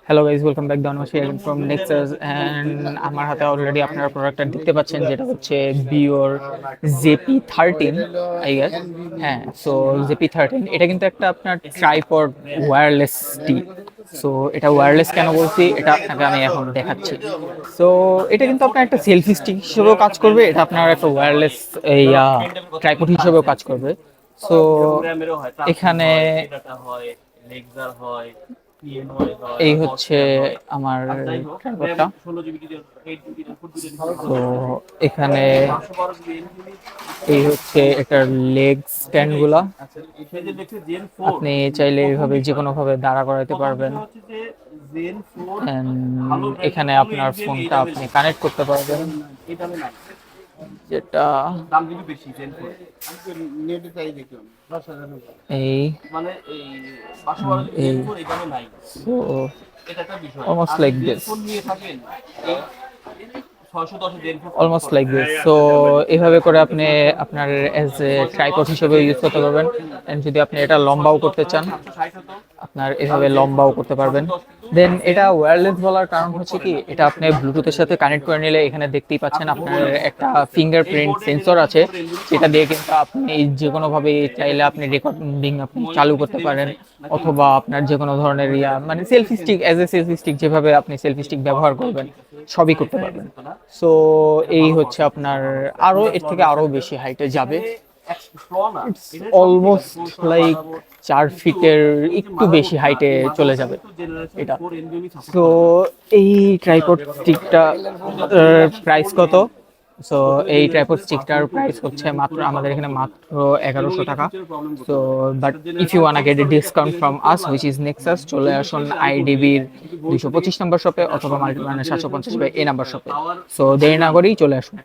Hello guys, welcome back down here from Nexus and আমার হাতে already আপনারা প্রোডাক্টটা দেখতে পাচ্ছেন, যেটা হচ্ছে বিওর JP13 আই গেস। হ্যাঁ, সো JP13 এটা কিন্তু একটা আপনার ট্রাইপড ওয়্যারলেস স্টিক। সো এটা ওয়্যারলেস কেন বলছি, এটা আপনাকে আমি এখন দেখাচ্ছি। সো এটা কিন্তু আপনার একটা সেলফি স্টিক হিসেবেও কাজ করবে, এটা আপনার একটা ওয়্যারলেস এই ট্রাইপড হিসেবেও কাজ করবে। সো এখানে এই হচ্ছে আমার ট্রাইপডটা। তো এখানে এই হচ্ছে এটার লেগ স্ট্যান্ড গুলা। আপনি চাইলে এইভাবে যে কোনো ভাবে দাঁড়া করাইতে পারবেন। এখানে আপনার ফোনটা আপনি কানেক্ট করতে পারবেন, যেটা এই এই so almost like this, almost like this. So এইভাবে করে আপনি আপনার এজ এ ট্রাইপড হিসেবে ইউজ করতে পারবেন। এন্ড যদি আপনি এটা লম্বাও করতে চান, আপনার এভাবে লম্বাও করতে পারবেন। দেন এটা ওয়্যারলেস বলার কারণ হচ্ছে কি, এটা আপনি ব্লুটুথের সাথে কানেক্ট করে নিলে এখানে দেখতেই পাচ্ছেন আপনার একটা ফিঙ্গারপ্রিন্ট সেন্সর আছে, যেটা দিয়ে কিন্তু আপনি যে কোনোভাবে চাইলে আপনি রেকর্ডিং আপনি চালু করতে পারেন, অথবা আপনার যে কোনো ধরনের মানে selfie stick, as a selfie stick যেভাবে আপনি সেলফি স্টিক ব্যবহার করবেন সবই করতে পারবেন। সো এই হচ্ছে আপনার, আরো এর থেকে আরো বেশি হাইটে যাবে। ইটস অলমোস্ট লাইক 4 ফিটের একটু বেশি হাইটে চলে যাবে এটা। সো এই ট্রাইপড স্টিকটা প্রাইস কত? সো এই ট্রাইপড স্টিকটার প্রাইস হচ্ছে মাত্র আমাদের এখানে মাত্র 1100 টাকা। So but if you wanna get a discount from us which is Nexus, চলে আসুন IDBর 225 নম্বর শপে, অথবা মানে 750 এই নাম্বার শপে। সো দেরি না করেই চলে আসুন।